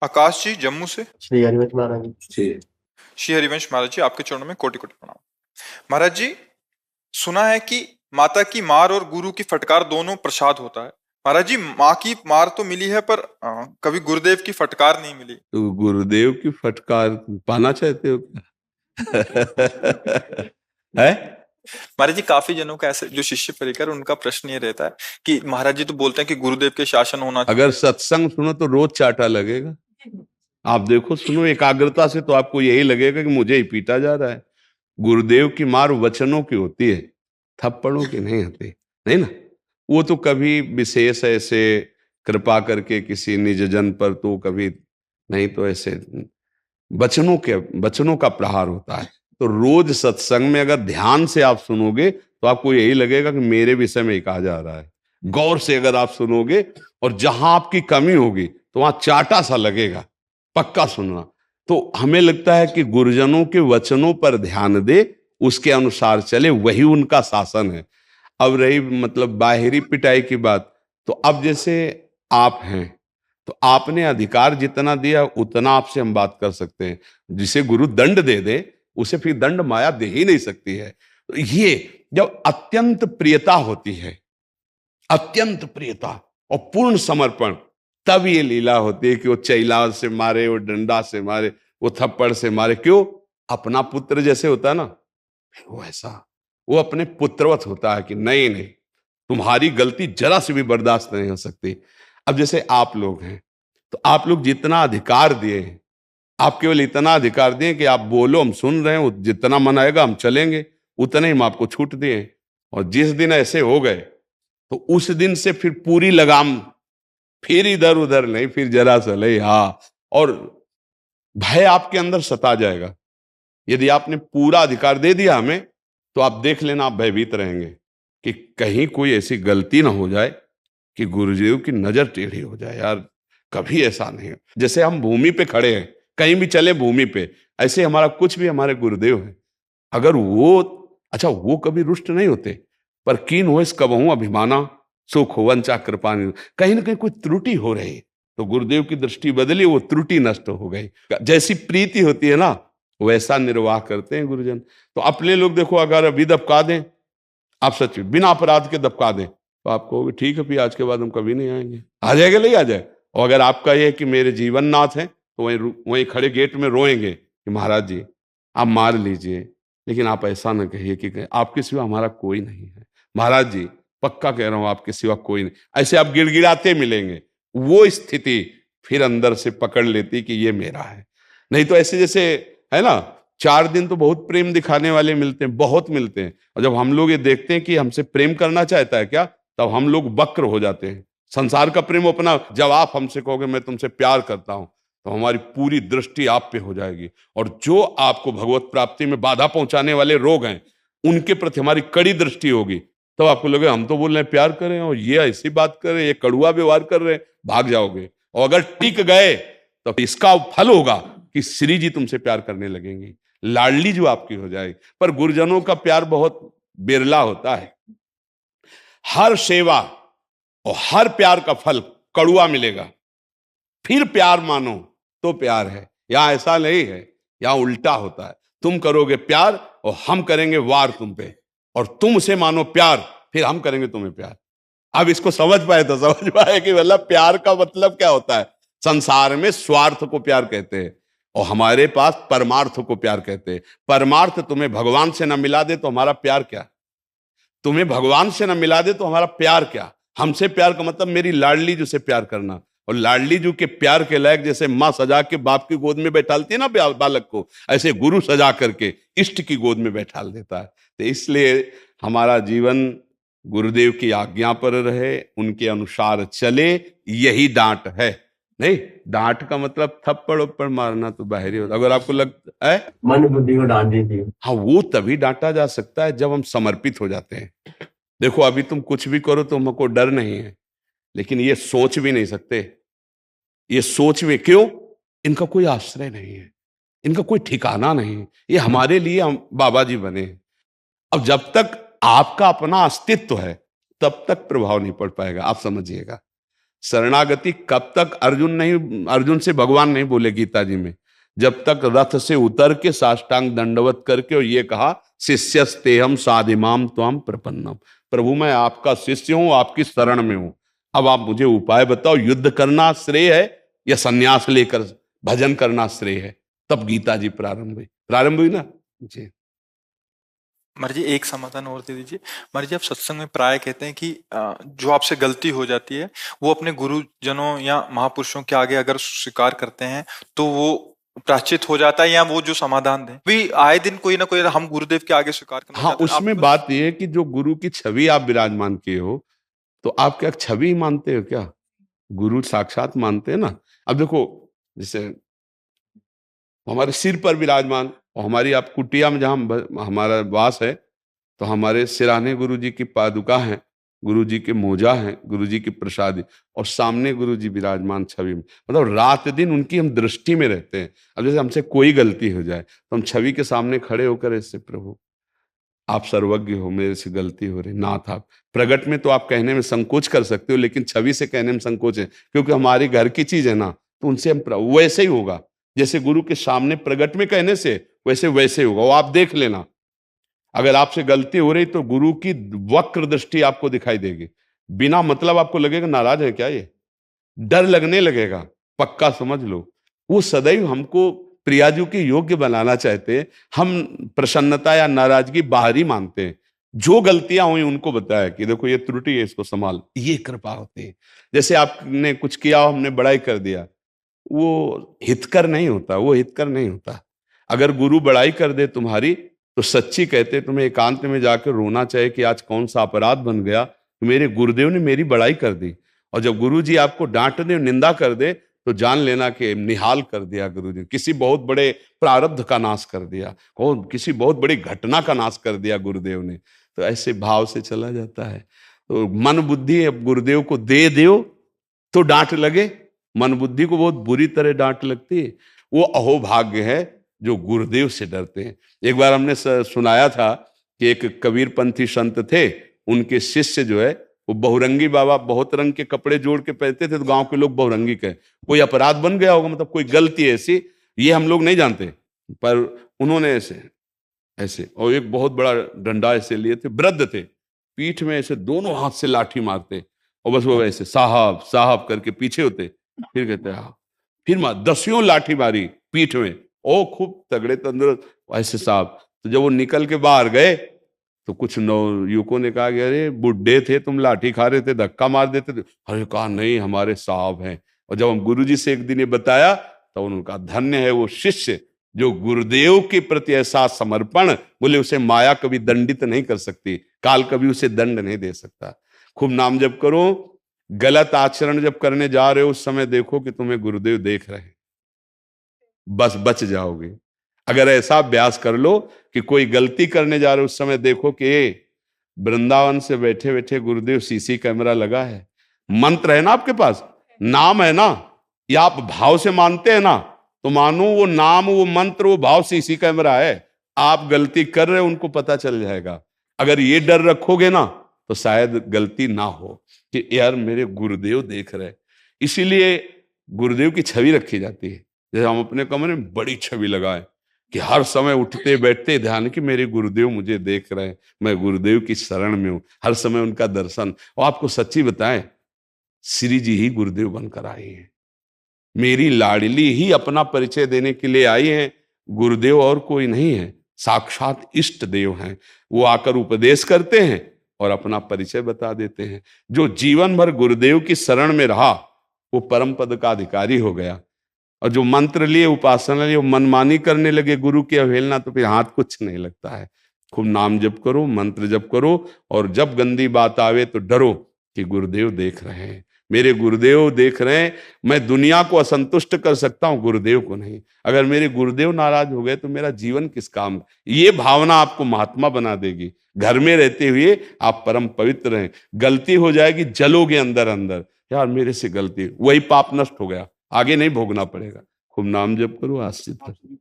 आकाश जी जम्मू से। श्री हरिवंश महाराज जी। श्री हरिवंश महाराज जी, आपके चरणों में कोटि कोटि प्रणाम। महाराज जी, सुना है कि माता की मार और गुरु की फटकार दोनों प्रसाद होता है। महाराज जी, माँ की मार तो मिली है पर कभी गुरुदेव की फटकार नहीं मिली। तो गुरुदेव की फटकार पाना चाहते हो क्या? है महाराज जी, काफी जनों का ऐसे जो शिष्य परिकर, उनका प्रश्न ये रहता है कि महाराज जी तो बोलते हैं कि गुरुदेव के शासन होना चाहिए। अगर सत्संग सुनो तो रोज चाटा लगेगा। आप देखो, सुनो एकाग्रता से तो आपको यही लगेगा कि मुझे ही पीटा जा रहा है। गुरुदेव की मार वचनों की होती है, थप्पड़ों की नहीं होती, नहीं ना। वो तो कभी विशेष ऐसे कृपा करके किसी निज जन पर, तो कभी नहीं तो ऐसे वचनों का प्रहार होता है। तो रोज सत्संग में अगर ध्यान से आप सुनोगे तो आपको यही लगेगा कि मेरे विषय में ही कहा जा रहा है। गौर से अगर आप सुनोगे और जहां आपकी कमी होगी तो वहां चाटा सा लगेगा। पक्का सुनना। तो हमें लगता है कि गुरुजनों के वचनों पर ध्यान दे, उसके अनुसार चले, वही उनका शासन है। अब रही मतलब बाहरी पिटाई की बात, तो अब जैसे आप हैं तो आपने अधिकार जितना दिया उतना आपसे हम बात कर सकते हैं। जिसे गुरु दंड दे दे उसे फिर दंड माया दे ही नहीं सकती है। तो ये जब अत्यंत प्रियता होती है, अत्यंत प्रियता और पूर्ण समर्पण, तब ये लीला होती है कि वो चैला से मारे, वो डंडा से मारे, वो थप्पड़ से मारे। क्यों? अपना पुत्र जैसे होता है ना, वो ऐसा वो अपने पुत्रवत होता है कि नहीं नहीं, तुम्हारी गलती जरा से भी बर्दाश्त नहीं हो सकती। अब जैसे आप लोग हैं तो आप लोग जितना अधिकार दिए हैं, आप केवल इतना अधिकार दिए कि आप बोलो, हम सुन रहे हैं, जितना मन आएगा हम चलेंगे, उतने ही हम आपको छूट दिए। और जिस दिन ऐसे हो गए तो उस दिन से फिर पूरी लगाम, फिर इधर उधर नहीं, फिर जरा सा नहीं। हाँ, और भय आपके अंदर सता जाएगा। यदि आपने पूरा अधिकार दे दिया हमें तो आप देख लेना, आप भयभीत रहेंगे कि कहीं कोई ऐसी गलती ना हो जाए कि गुरुदेव की नजर टेढ़ी हो जाए। यार कभी ऐसा नहीं हो। जैसे हम भूमि पे खड़े हैं, कहीं भी चले भूमि पे, ऐसे हमारा कुछ भी हमारे गुरुदेव हैं। अगर वो अच्छा, वो कभी रुष्ट नहीं होते, पर कीन हो इस कबहू अभिमाना सुख वंचा कृपा। कहीं ना कहीं कोई त्रुटि हो रही तो गुरुदेव की दृष्टि बदली, वो त्रुटि नष्ट हो गई। जैसी प्रीति होती है ना, वैसा निर्वाह करते हैं गुरुजन। तो अपने लोग देखो, अगर अभी दबका दें, आप सच बिना अपराध के दबका दें तो आप कहोगे ठीक है भी, आज के बाद हम कभी नहीं आएंगे। आ जाएगा, नहीं आ जाए। और अगर आपका यह कि मेरे जीवन नाथ है, तो वहीं खड़े गेट में रोएंगे कि महाराज जी आप मार लीजिए, लेकिन आप ऐसा ना कहिए कि आपके सिवा हमारा कोई नहीं है। महाराज जी पक्का कह रहा हूं, आपके सिवा कोई नहीं। ऐसे आप गिड़गिड़ाते मिलेंगे। वो स्थिति फिर अंदर से पकड़ लेती कि ये मेरा है। नहीं तो ऐसे जैसे है ना, 4 दिन तो बहुत प्रेम दिखाने वाले मिलते हैं, बहुत मिलते हैं। और जब हम लोग ये देखते हैं कि हमसे प्रेम करना चाहता है क्या, तब हम लोग वक्र हो जाते हैं। संसार का प्रेम अपना, जब आप हमसे कहोगे मैं तुमसे प्यार करता हूं, तो हमारी पूरी दृष्टि आप पे हो जाएगी। और जो आपको भगवत प्राप्ति में बाधा पहुंचाने वाले रोग हैं, उनके प्रति हमारी कड़ी दृष्टि होगी। तब आपको लगे हम तो बोल रहे हैं प्यार करें और ये ऐसी बात कर रहे हैं, ये कड़ुआ व्यवहार कर रहे हैं, भाग जाओगे। और अगर टिक गए तो इसका फल होगा कि श्री जी तुमसे प्यार करने लगेंगी, लाडली जो आपकी हो जाएगी। पर गुरुजनों का प्यार बहुत बिरला होता है। हर सेवा और हर प्यार का फल कड़ुआ मिलेगा, फिर प्यार मानो तो प्यार है। यहां ऐसा नहीं है, यहां उल्टा होता है। तुम करोगे प्यार और हम करेंगे वार तुम पे, और तुम उसे मानो प्यार, फिर हम करेंगे तुम्हें प्यार। अब इसको समझ पाए तो समझ पाए कि मतलब प्यार का मतलब क्या होता है। संसार में स्वार्थ को प्यार कहते हैं और हमारे पास परमार्थ को प्यार कहते हैं। परमार्थ तुम्हें भगवान से न मिला दे तो हमारा प्यार क्या, तुम्हें भगवान से न मिला दे तो हमारा प्यार क्या। हमसे प्यार का मतलब मेरी लाडली जू से प्यार करना, और लाडली जू के प्यार के लायक जैसे माँ सजा के बाप की गोद में बैठालती है ना बालक को, ऐसे गुरु सजा करके इष्ट की गोद में बैठाल देता है। तो इसलिए हमारा जीवन गुरुदेव की आज्ञा पर रहे, उनके अनुसार चले, यही डांट है। नहीं, डांट का मतलब थप्पड़ उप्पड़ मारना तो बाहरी होता। अगर आपको लगता है मन बुद्धि को डांट दीजिए, हाँ, वो तभी डांटा जा सकता है जब हम समर्पित हो जाते हैं। देखो अभी तुम कुछ भी करो तो हमको डर नहीं है, लेकिन ये सोच भी नहीं सकते। ये सोच में क्यों? इनका कोई आश्रय नहीं है, इनका कोई ठिकाना नहीं है। ये हमारे लिए हम बाबा जी बने हैं। अब जब तक आपका अपना अस्तित्व है तब तक प्रभाव नहीं पड़ पाएगा, आप समझिएगा। शरणागति कब तक अर्जुन से भगवान नहीं बोले गीता जी में, जब तक रथ से उतर के साष्टांग दंडवत करके और ये कहा शिष्यस्तेहम साधिमाम त्वाम प्रपन्नम, प्रभु मैं आपका शिष्य हूं, आपकी शरण में हूं, अब आप मुझे उपाय बताओ, युद्ध करना श्रेय है या सन्यास लेकर भजन करना श्रेय है। तब गीता जी प्रारंभ हुई ना जी। महाराज जी एक समाधान और दे दीजिए। महाराज जी आप सत्संग में प्राय कहते हैं कि जो आपसे गलती हो जाती है वो अपने गुरुजनों या महापुरुषों के आगे अगर स्वीकार करते हैं तो वो प्रायश्चित हो जाता है, या वो जो समाधान दें भी आए दिन कोई ना कोई हम गुरुदेव के आगे स्वीकार करना हाँ, चाहते हैं। उसमें बात यह है कि जो गुरु की छवि आप विराजमान किए हो, तो आप क्या छवि मानते हो क्या? गुरु साक्षात मानते हैं ना। अब देखो, जैसे हमारे सिर पर विराजमान और हमारी आप कुटिया में जहां हमारा वास है, तो हमारे सिराने गुरु जी की पादुका हैं, गुरु जी के मोजा हैं, गुरु जी की प्रसादी, और सामने गुरु जी विराजमान छवि में, मतलब रात दिन उनकी हम दृष्टि में रहते हैं। अब जैसे हमसे कोई गलती हो जाए तो हम छवि के सामने खड़े होकर ऐसे, प्रभु आप सर्वज्ञ हो, मेरे से गलती हो रही, नाथ आप प्रगट में तो आप कहने में संकोच कर सकते हो, लेकिन छवि से कहने में संकोच है, क्योंकि हमारी घर की चीज है ना, तो उनसे हम वैसे ही होगा जैसे गुरु के सामने प्रगट में कहने से वैसे ही होगा। वो आप देख लेना, अगर आपसे गलती हो रही तो गुरु की वक्र दृष्टि आपको दिखाई देगी, बिना मतलब आपको लगेगा नाराज है क्या, ये डर लगने लगेगा, पक्का समझ लो। वो सदैव हमको प्रियाजू के योग्य बनाना चाहते हैं। हम प्रसन्नता या नाराजगी बाहरी मानते हैं, जो गलतियां हुई उनको बताया कि देखो ये त्रुटि है, इसको संभाल, ये कृपा होती है। जैसे आपने कुछ किया, हमने बड़ाई कर दिया, वो हितकर नहीं होता, वो हितकर नहीं होता। अगर गुरु बड़ाई कर दे तुम्हारी, तो सच्ची कहते तुम्हें एकांत में जाकर रोना चाहिए कि आज कौन सा अपराध बन गया, तो मेरे गुरुदेव ने मेरी बड़ाई कर दी। और जब गुरु जी आपको डांट दे, निंदा कर दे, तो जान लेना कि निहाल कर दिया गुरु जी, किसी बहुत बड़े प्रारब्ध का नाश कर दिया, किसी बहुत बड़ी घटना का नाश कर दिया गुरुदेव ने। तो ऐसे भाव से चला जाता है। तो मन बुद्धि अब गुरुदेव को दे दो तो डांट लगे, मन बुद्धि को बहुत बुरी तरह डांट लगती है। वो अहोभाग्य है जो गुरुदेव से डरते हैं। एक बार हमने सुनाया था कि एक कबीरपंथी संत थे, उनके शिष्य जो है वो बहुरंगी बाबा, बहुत रंग के कपड़े जोड़ के पहनते थे, तो गांव के लोग बहुरंगी कहे। कोई अपराध बन गया होगा, मतलब कोई गलती ऐसी, ये हम लोग नहीं जानते, पर उन्होंने ऐसे और एक बहुत बड़ा डंडा ऐसे लिए थे, वृद्ध थे, पीठ में ऐसे दोनों हाथ से लाठी मारते, और बस वो ऐसे साहब साहब करके पीछे होते, फिर कहते हाँ, फिर 10 लाठी मारी पीठ में, ओ खूब तगड़े तंदुरुस्त ऐसे साहब। तो जब वो निकल के बाहर गए तो कुछ युवकों ने कहा कि अरे बुड्ढे थे तुम, लाठी खा रहे थे, धक्का मार देते थे। अरे कहा नहीं, हमारे साहब हैं। और जब हम गुरुजी से एक दिन ये बताया तो उन्होंने कहा धन्य है वो शिष्य जो गुरुदेव के प्रति ऐसा समर्पण, बोले उसे माया कभी दंडित नहीं कर सकती, काल कभी उसे दंड नहीं दे सकता। खूब नाम जप करो, गलत आचरण जब करने जा रहे हो उस समय देखो कि तुम्हें गुरुदेव देख रहे हैं, बस बच जाओगे। अगर ऐसा अभ्यास कर लो कि कोई गलती करने जा रहे हो उस समय देखो कि वृंदावन से बैठे बैठे गुरुदेव सीसी कैमरा लगा है, मंत्र है ना आपके पास, नाम है ना, या आप भाव से मानते हैं ना, तो मानो वो नाम, वो मंत्र, वो भाव सीसी कैमरा है। आप गलती कर रहे हो उनको पता चल जाएगा। अगर ये डर रखोगे ना तो शायद गलती ना हो कि यार मेरे गुरुदेव देख रहे। इसीलिए गुरुदेव की छवि रखी जाती है। जैसे हम अपने कमरे में बड़ी छवि लगाए कि हर समय उठते बैठते ध्यान कि मेरे गुरुदेव मुझे देख रहे हैं, मैं गुरुदेव की शरण में हूं, हर समय उनका दर्शन। और आपको सच्ची बताएं, श्री जी ही गुरुदेव बनकर आई हैं, मेरी लाडली ही अपना परिचय देने के लिए आई हैं। गुरुदेव और कोई नहीं है, साक्षात इष्ट देव हैं। वो आकर उपदेश करते हैं और अपना परिचय बता देते हैं। जो जीवन भर गुरुदेव की शरण में रहा वो परम पद का अधिकारी हो गया, और जो मंत्र लिए, उपासना लिए, मनमानी करने लगे, गुरु की अवहेलना, तो फिर हाथ कुछ नहीं लगता है। खूब नाम जप करो, मंत्र जप करो, और जब गंदी बात आवे तो डरो कि गुरुदेव देख रहे हैं, मेरे गुरुदेव देख रहे हैं। मैं दुनिया को असंतुष्ट कर सकता हूं, गुरुदेव को नहीं। अगर मेरे गुरुदेव नाराज हो गए तो मेरा जीवन किस काम। ये भावना आपको महात्मा बना देगी। घर में रहते हुए आप परम पवित्र हैं, गलती हो जाएगी जलोगे अंदर अंदर, यार मेरे से गलती, वही पाप नष्ट हो गया, आगे नहीं भोगना पड़ेगा। खूब नाम जप करो, आश्रित करो।